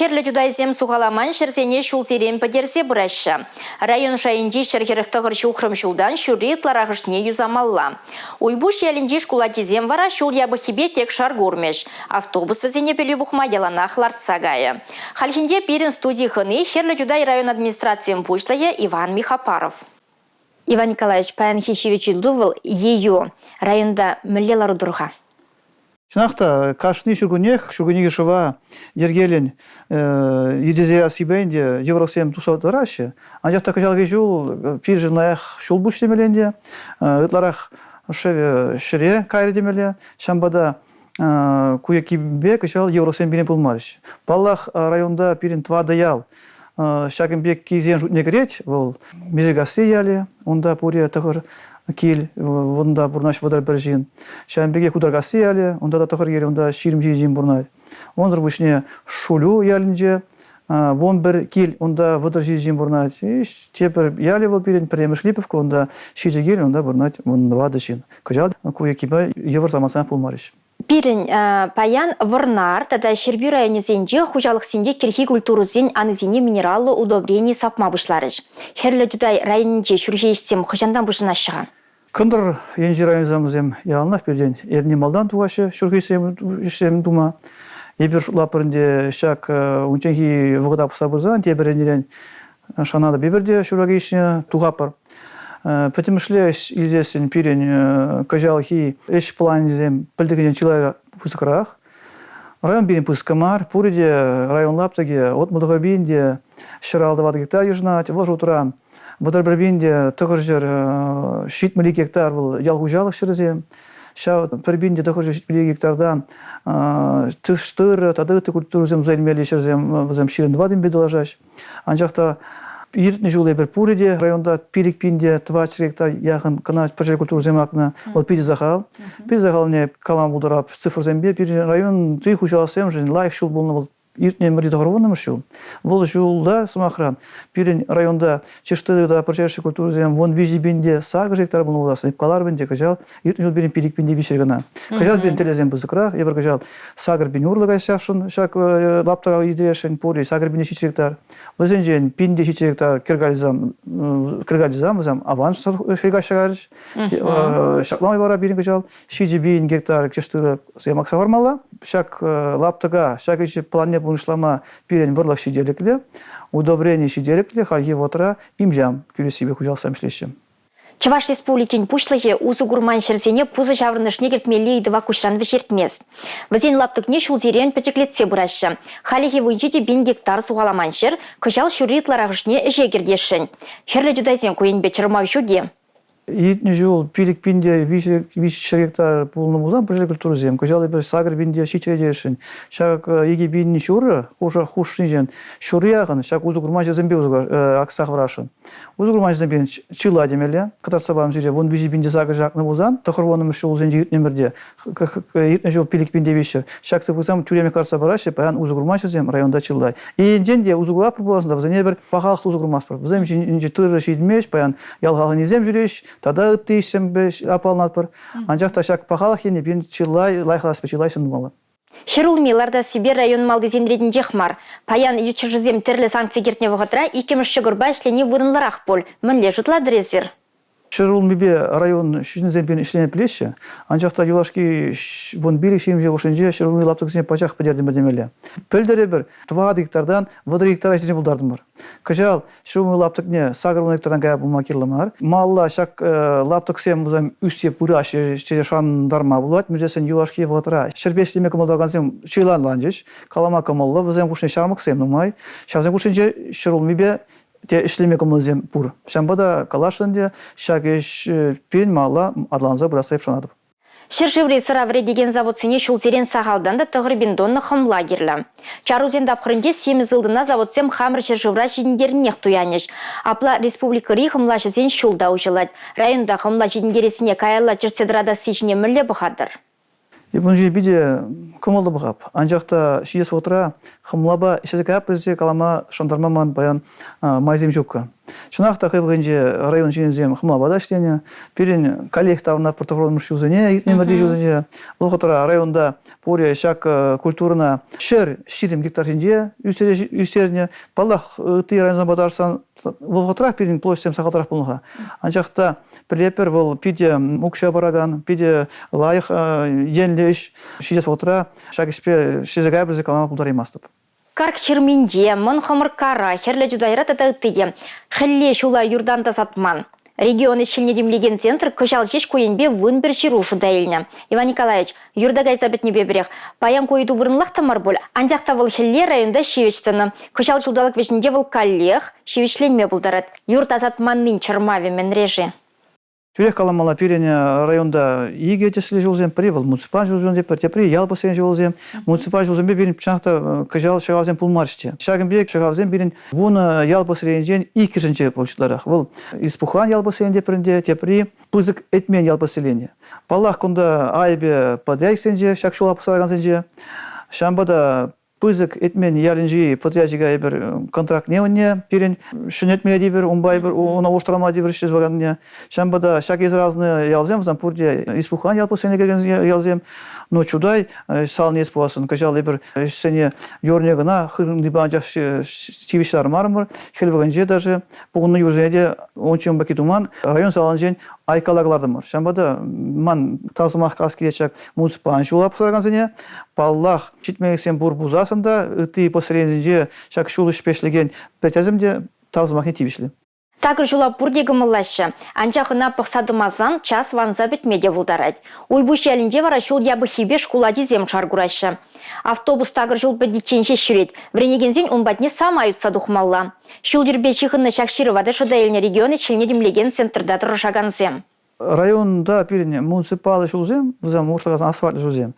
Херлі жудайзем суғаламан шерсене шулзерен падерсе бұрашы. Район шайынде шерхеріқтығыр шулқырым шулдан шүрі тларағышне юзамалла. Уйбуш ялінде шкуладезем вара шул ябы хибе тек шар көрмеш. Автобус візене пелі бұқма яланақ лартсагайы. Халхинде перін студии хыны Херлі жудай район администрациям пушлая Иван Михапаров. Иван Николаевич, паян хищевич илдувал ее районда мүллелары дұрға. Шынақта, қашыны шүгінеге шыва ергелін едезе асибенде Евросем тусауды рашы. Анжақта күжалғы жол пиржынлайық шол бұш демеленде, ұтларақ шыре кайры демеле, шамбада куекибе күжал Евросем берен пұлмарыш. Баллах районда пирин твадаял, шагынбек кейзен жүтіне керет, ол межегасы яле, онда пұрия тұғыр кел, онда бұрнаш водар бір жин. Шамбеге кударгасы яле, онда да тұғыр ері, онда ширім жин бұрнай. Ондар бұшне шулю ялінже, вон бір кел, онда водар жин бұрнай. Тепір яле бол берен, піреміш липовка, онда шиже кел, онда бұрнай, онда вады жин. Күжал, куекиба евр замасына пұлмарыш. Пирин паян варнар, тада Шерби районезенде хужалық сенде керхи культурузен анызене минералы удобрение сапма бұшларыш. Херлі жудай районенде шүрхейшсем хыжандан бұшына шыған. Күндір енжі районезамызем ялынақ берден еріне малдан туғашы шүрхейшсем дума. Ебір шулапырынде шак унченхи вғыда пұса бұрзан, тебірінерен шанада бебірде шүрхейшіне туғапыр. Потому-что известен пирень кажалхи эш планизем пальдеген человек пускарах. Район бирин пускамар, пуриде район лаптаге от мудагабинде ширалда 20 гектар южнать, вож утран. Водарбинде тохоржер шит мили гектар был ялгужалых ширзем. Ша пербинде тохоржер шит мили гектардан тыштыр тадыты культурузем займели ширзем взем ширин 20 бедолажаш. Анжақта Иртне жулы бір пуриде, районда пирикпинде 20 гектар яғын қына пәжер культуру земақна ол пиде захал. Пиде захал не калам бұлдырап цифр зембе, пиде район түй хушаласем жын лайық шул болны бол иртне мірді доғырвонным шул. Бұл жулда самахран. Пирен районда чештыда пәжер культуру зем вон визибинде сағы гектар болны боласын. Ипкалар бенде кажал, иртне жул берен пирикпинде бишергана. Кажал берен телезем бұзықырақ, ебір кажал сағыр бен урлыға шақшын, шақ лаптаға едірешін пори, сағыр бен 6 гектар. Өзенжен пинде 6 гектар киргализам вазам аванш шейгаш шагарыш. Шақламай бара берен кажал 6 гектар кештыры земақ савармала. Шақ лаптаға, шақ іші плане бұнышлама берен вырлық шиделіклі, удобрение шиделіклі, халги вотыра имжам күлі себе күжалсам шлешім. Чаваш республикин пушлығы ұзы гурман шерзене пузы жаврынышне кертмелі едіва күшран вешертмес. Вазен лаптықне шулзерен пәчеклетсе бұрашы. Халиге вұйжеде 1000 гектар суғаламан шер, күжал шүритларағышне әже кердешін. Херлі жүдайзен көйінбе чырмау шуге. Итне жол пирикпинде 5 гектар полны музан пәжер культуру зем. Күжал бір сағыр бинде шичере дешін. Шақ еге бинні шуры, хушын жен шуры яғын, шақ ұзы күрман жезімбе ақсақ варашын. Ұзы күрман жезімбе чыла демелі. Қатар сабам зире, вон 5 бинде сағыр жақны музан, тұқыр воным шол зен жегітне бірде. Итне жол пирикпинде бешір. Шақ сықызам түреме қарса барашы, паян ұзы күрман жезем районда чылдай. Енден де ұзы күрман боласында, візіне бір пақалықты ұзы күрмас бір. Візем жинже тұры шейдмеш, паян ялғағын езем жүреш, тада ыттейсем беш апалнат бір. Анжақта шак пақалық ене бен чылай, лайқалас бе чылай сындымалы. Шырулмиларда Сибир район малдезен редін жехмар. Паян ючыржызем тірлі санкция кертіне вғытра, икеміш шығырба ішлене вұдынларақ бол. Мінле жұтла дрезер. Шырулмибе район шүзінзен бен ішлене білеші. Анжақта юлашки вон бері шемже ғошынже шырулми лаптықсіне пачақ бідерден бірдемелі. Пөлдері бір 2 гектардан 2 гектар ішлене бұлдардың бар. Кажал шырулми лаптықне сағыр 10 гектардан кая бұл макерлымар. Малла шак лаптықсем бұзам үсте бұрашы шандарма бұлат. Мүжесен юлашки вғытыра. Шырбешлеме кымылдағансем шилан ланжеш. Калама кымылы візем ғушын шармықсем нұмай. Шарзен ғушынже шырулмибе те ишлеме коммузем пур. Шамбада калашынде шагеш пен мала адланза бурасайып шанады. Шыржыври сыраври деген заводсыне шулзерен сағалдан да тұғыр бендонны хым лагерлі. Чарузен дапқырынде 7 жылдына заводсем хамыр шыржывра жидіндерінеқ туянеш. Апла республикари хымла жызен шулда ұжылад. Районда хымла жидіндересіне каялла жүрседірада сижіне мүлі бұқадыр. Бұн жел биде көмілді бұғап. Анжақта шиес отыра хымлаба ішезік әпірзе калама шандармаман баян майзем жүккі. Шунахта хыбгынже район жинзем хмабада иштене. Пирин коллективна протоколмуш юзене, немерди юзене. Ол котора районда пория шак культурна ширим гектар жинже үсерне. Балах ты районда бадарсан ол котора пирин площадь сакатрах булга. Анчакта прилепер бол пиде мукша бараган, пиде лайх енлеш шидес котора шак испе шизегай бизе калама булдаримастып. Карк черминже, мон хомыркара, херле жудайра татыгтыге, хелле шула юрдан сатман. Регионы шельнедемлеген центр кышал жеш коенбе вын бір ширушу дайылны. Иван Николаевич, юрдагай забет небе берег, паян коеду вырынлах тамар бол, анжақта выл хелле районда шевечтіні. Кышал жудалық вешінде выл каллех, шевечленме бұлдарат. Юрт азатманның чырмаве мен режи. Тюрек каламала пирене районда иге тесли жолзем привел муниципаль жолзем депер тепри ялбасен жолзем муниципаль жолзем бирин пчахта кыжал шагазем пулмарчте шагымбек шагазем бирин вон ялбасен икиринче болчуларах вол испухан ялбасен деперинде тепри пызык этмен ялбаселение паллах кунда айбе подяйсенже шакшула пасаргансенже шамбада пызык этмен ялинжи подрядчига бир контракт неоне пирин шунетме дибер умбай бир она острама дибер шез ваганне шамбада шак из разные ялзем зампурде испухан ялпосене келген ялзем но чудай сал не спосын кажал бир сене ёрнегына хырым дибанжа чивишлар мармар хелваганже даже пугунну юзеде ончун бакитуман район саланжен айкалаглардым бар. Шамбада ман тазмах каскиячак муниципаль шула псаргансене паллах читмексен бурбузасында ты посрединже шак шулыш пешлеген петяземде тазмах не тивишле. Такыр жула бурдегі мылашы. Анчақына пықсадымазан час ванза бітмеде бұлдарад. Ойбуш әлінде вара шул ябы хибе шкулади зем чаргурашы. Автобус тагыр жул бәдиченше шүрет. Вренегензен он бәдне сам аютса дұхмалла. Шул жүрбе чиқынны шақширывады шуда еліне регионы челіне демлеген центрда тұрышаганзем. Районда пирне муниципалы шулзем, взам уртагазан асфальт шулзем.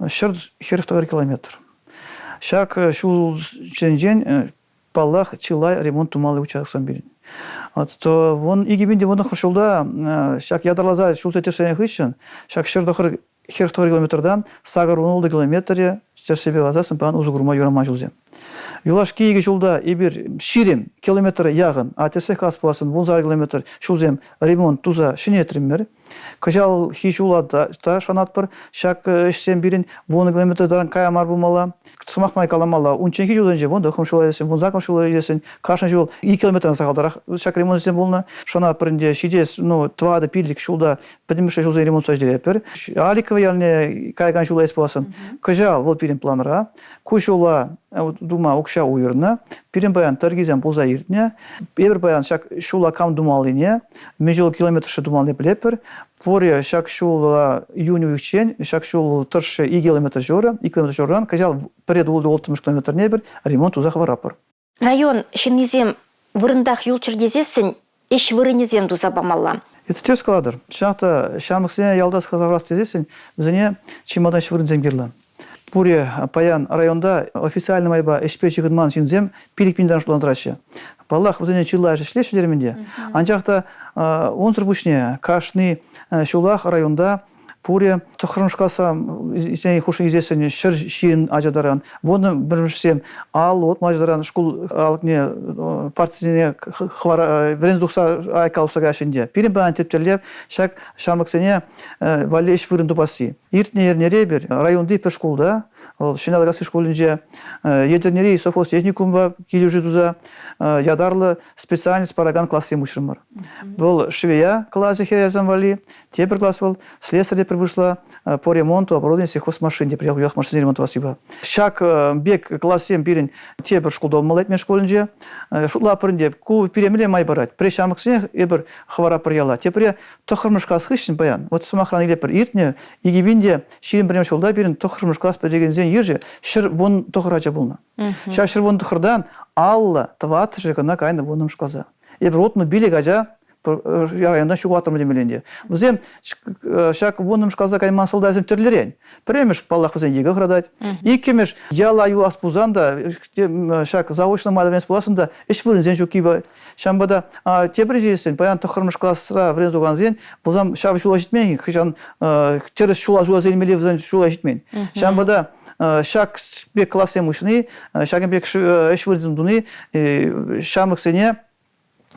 Шырд херхтагыр километр. Шак шул ченжен паллах чилай ремонт тумалы участоксан бирин. То вон игибинде вон хошулда шак ядарлаза шул тетерсене хышын шак шырдахыр херхтагыр километрдан сагыр 10 километре терсебе вазасын пан узугурма юрама жулзем. Юлаш киеге жолда ибир ширим километр ягын, а терсех каспасын 10 километр шулзем ремонт туза шинетриммер. Кажал хишула та шанатпыр, шак ішсен бірін 10 километрдан каямар булмала, сымақмай каламала, унченки жолдан же, вон дохым шула едесен, вон закым шула едесен, каршын жол 2 километрдан сақалдарақ шак ремонт едесен болна, шанатпырынде шидес, твада пирлік шулда, підіміші жолзен ремонт саждерепер. Аликова ялне кайган шула еспасын. Кажал вол пирин планра, кушула дума укша уйырна, пирин баян таргизем болза иртне, ебір баян шак шула кам думалыне, межел километрші думалыне білепер, пория шак шула июню икчен, шак шул тұршы 2 километр жора, 2 километр жоран, кажал пред улды 60 километр небір, ремонт узақ варапыр. Район шиннезем вырындақ юл чергезесін, еш вырынезем дузабамалла. Это тез складыр. Шахта шамықсене ялдас қазағырас тезесін, бізіне чемодан швырынзем керлі. Пуре паян районда официально майба эшпе чигынман шинзем пилик пиндан шулантырашы. Паллах вызыне чиллай жешлеш дерменде. Анчақта онтыр бушне кашны шулах районда пуре тохрыншкаса исене хуши изесен шыр ширин ажадаран. Воны біріншісем ал от мажадаран школ алыкне партизине хвара вренздухса айкалуса гашинде. Пирин бән тептерлеп шак шармыксене валеш вырын тупаси. Иртне ернеребер районды пер школда, шиналгасы школынже едернери софос техникумба килюжитуза ядарлы специальность параган классы мушрымыр. Бұл швея классы херезам вали, тепер класс был, слесарь вышла по ремонту оборудования сельхозмашин, где приехал машин ремонт васиба. Шак бег классем пирин тепер школда малетмен школынже, шутла пырынде ку пиремеле май барать. Прешамыксене эбер хвара прияла. Тепре тохырмышкас хышын баян. Вот сумахран илепер иртне игибинде ширин бірем шолда пирин тохырмышкас педегензен ежи шыр вон тохырача булна. Шак шыр вон тохырдан алла тват жекана кайны вонным шказа. Эбер вот мы били гажа райондан шугатырмы демеленде. Бізем шак вонным шказа кайман сылдазем терлерен. Премеш паллах візен егі қырадать. Икемеш яла ю аспузанда, шак заочно мадавенс пуласында, еш вырынзен шу киба. Шамбада тепре жесен, баян тохырмыш классра врен зуганзен, бұлзам шабы шула житмен, хыжан терес шула зуа зелмеле візен шула житмен. Шамбада шак бек классе мышны, шагын бек еш вырынзен дуны, шамыксене,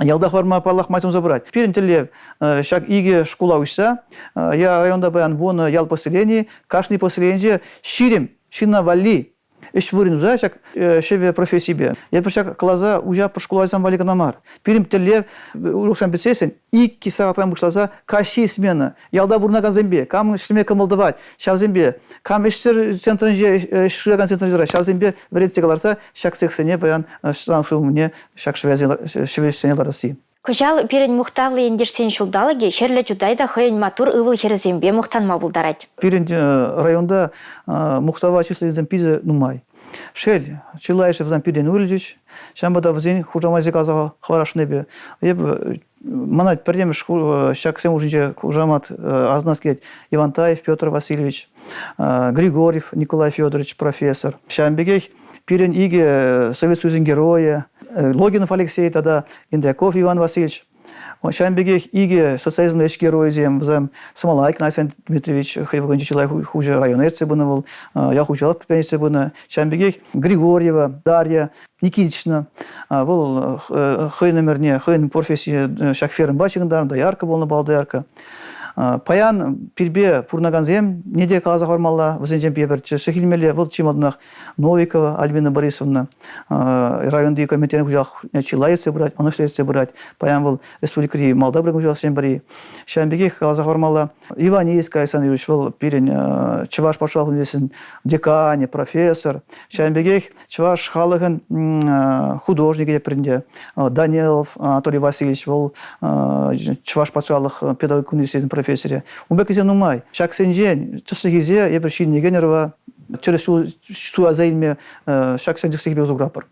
Ялда форма палах майтом забрать. Перентелев, шаг иге школа уйса, я районда баян вон ял поселение, каждый поселение ширим, шина вали. Иш вырин уза, шаг шеве профессии. Я пришак клаза уже по школе сам вали канамар. Перентелев, уроксан бесесен, и кисагатрам бушлаза, каши смена. Ялда бурна газембе, кам шлеме камалдавать, шавзембе, кам ишсер центренже, шираган центренже, шавзембе, вредите галарса, шаг сексене баян, штан мне, шаг шевесене России. Кожал перед мухтавлы ендерсен шулдалаги, херле жудайда хойн матур ывыл херезембе мухтанма булдарать. Перед районда мухтава число зампизе нумай. Шель, чилайше в зампиден уличич, шамбада в зень хужамазе казага хварашнебе. Манать передем шак сем уже хужамат азнаскет Ивантаев Петр Васильевич, Григорьев Николай Федорович, профессор. Шамбегех перед иге Советский Союз героя, Логинов Алексей, тогда Индряков Иван Васильевич. Шамбегех иге социализм эш герой зем Самалайк Александр Дмитриевич Хайваган Чилай хуже район был, я хужалов пепенец бына. Шамбегех Григорьева Дарья Никитична был хай номерне хай профессии шахферн бачыгындар да ярко был на балдарка. Паян пирбе пурнаганзем неде калаза формалла возенжем пеберче шехилмеле вот чимоднах Новикова Альбина Борисовна районный комитет хужах Чилайцы брать, онышлайцы брать. Паян был республикари Молдавия хужах шембари. Шамбегех калаза формалла Иванейская Александр Юрьевич был перен Чуваш пошел университет декане, профессор. Шамбегех Чуваш халыгын художник перенде Данилов Анатолий Васильевич был Чуваш пошалых педагог университет профессор. Убекизе нумай. Шак сенжен, чусыгизе, ебер шин негенерва, через су азайме, шак сенжих сихбе узуграпар.